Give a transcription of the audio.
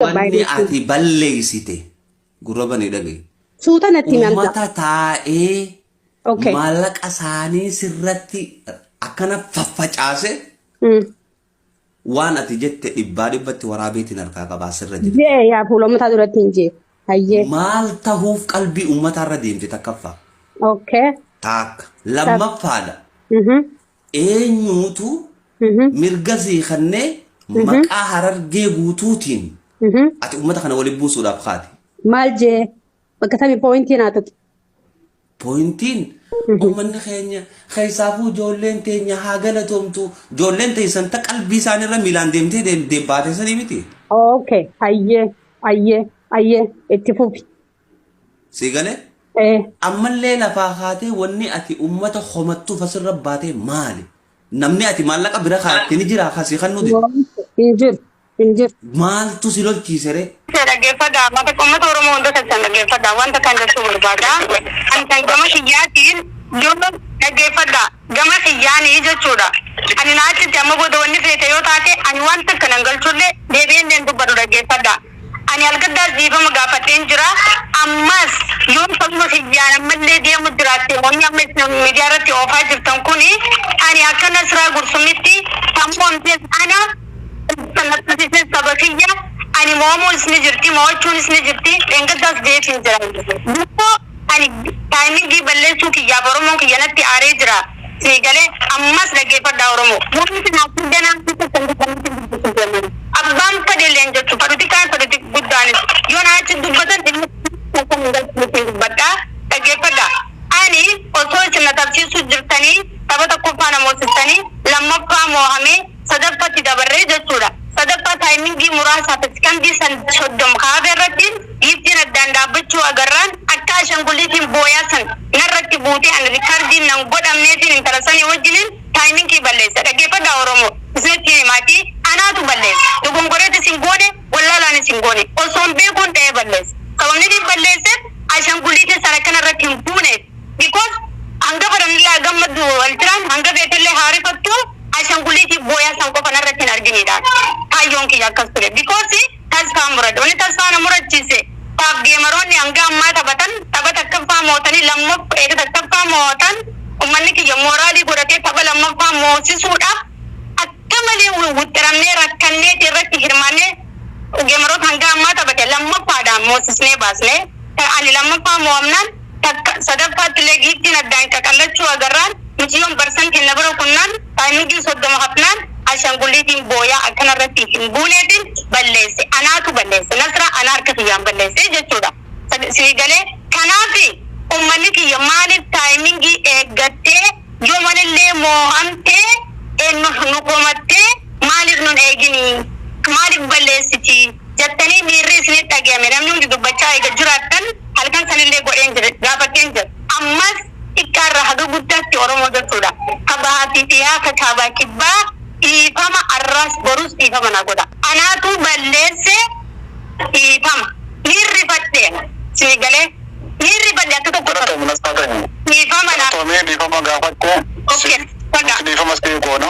Wanni ati balleessite gurrabani dhagaye. Suuta natti himamta. Uummata taa'ee maallaqa isaanii sirratti akkana faffacaase waan ati jette dhibbatti waraabeetiin harkaa qabaa sirra jira. Jee yaa fuula uummataa duratti hin jee. Hayyee. Maal tahuuf qalbii uummatarra deemte takkaffaa. Taakka lammaffaadha. Eenyuutu mirga siikannee maqaa Harargee guutuutiin ati ummata kana waliin buusuudhaaf kaate. Maal jee bakka tamii pooyintiin haa tuqi. Pooyintiin uummanni keenya keessaafuu ijoolleen teenya haa galatoomtu ijoolleen teessan ta qalbii isaaniirra miilaan deemtee deebbaatee sanii miti. Hayyee itti fufi. Si galee? Ammallee lafaa kaatee wanni ati ummata homattuuf asirra baatee maali? Namni ati maallaqa bira kaa'attee ni jira akkasii kan nuti. Hin jiru. Maaltu si lolchiisere? Dhaggeeffadhaa mata uummata Oromoo hunda sassan dhaggeeffadhaa wanta kan jechuu barbaada. Ani kan gama kiyyaatiin yoo dhaggeeffadhaa gama kiyyaanii jechuudha. Ani naachitti amma booda wanni feete yoo taate ani wanta kanan galchullee deebi'een deen dubbadhu dhaggeeffadhaa. Ani algaddaas dhiifama gaafadheen jira. Ammas yoo sabuma kiyyaan ammallee deemu jiraatte wanni amma miidiyaa irratti oofaa jirtan kuni ani akka Nasraa Gursumitti sammoomtees ana sanattisee sabakiyya ani moomoo isni jirti moochuun isni jirti dhengaddaas deetiin jira. Dubboo ani taayimingii balleessuu kiyyaaf Oromoon kiyyanatti aaree jira. Siigalee ammas dhaggeeffadhaa Oromoo. Wanti naaf danaa abbaan fadhileen jechuun fadhikaan fadhiti guddaanis yoo naachi dubbatan dubbadhaa dhaggeeffadhaa. Ani osoo isin na tabsiisuu jirtanii tapha tokkoffaa namoosistanii lammaffaa moohamee sadaffatti dabarree jechuudha. Sadaffaa taayimingii muraasaa sekandii soddom kaafee irratti dhiibtiin addaan dhaabbachuu agarraan akka ashanguliitiin booyaa san narratti buutee ani riikaardiin nan godhamneetiin intala sanii wajjiniin taayimingii balleessa. Dhaggeeffadhaa Oromoo isinitti himaatii anaatu balleessa. Dogongoreetti isin goone wallaalaan isin goone osoon beekuun ta'ee balleessa. Sababni ittiin balleesseef ashanguliitiin sana kanarratti hin buuneef. Because hanga baranillee gammaddu waltiraan hanga beekallee haarifattu ashanguliitii booyaa san qofa narratti hin arginidha. Kaayyoon kiyya akkas ture. Because tasfaa murate. Wanni tasfaa na murachiise taaf geemaroonni hanga ammaa taphatan tapha takkaffaa mootanii lammaffaa takkaffaa mootan uummanni kiyya mooraalii godhatee tapha lammaffaa moosisuudhaaf akka malee wixxiramnee rakkannee irratti hirmaannee geemaroota hanga ammaa taphate lammaffaadhaan moosisnee baasnee ani lammaffaa mo'amnaan sadaffaatti illee giiftiin addaan qaqallachuu agarraan miciyyoon barsantiin na bira kunnaan taayimingii soddoma hafnaan ashanguliitiin booyaa akkanarratti hin buuneetiin balleesse. Anaatu balleesse. Nasraa ana harka kiyyaan balleesse jechuudha. Siigalee kanaafi uummanni kiyya maaliif taayimingii eeggattee yoo manillee moohamtee nu komattee maaliif nun eegini maaliif balleessiti jettanii miirri isinit dhagahame namni hundi dubbachaa eega jiraattan halkan sanillee godheen jira gaafateen jira. Ammas xiqqaarraa haga guddaatti Oromoo jechuudha. Kabahaatii dhiyaa kakaabaa kibbaa dhiifama arraas borus dhiifama na godha. Anaatu balleesse dhiifama. Hirrifadhee siigalee hirrifadhee akka tokko dhiifama na. Dhiifama gaafattee. Okay. Dhiifama goona.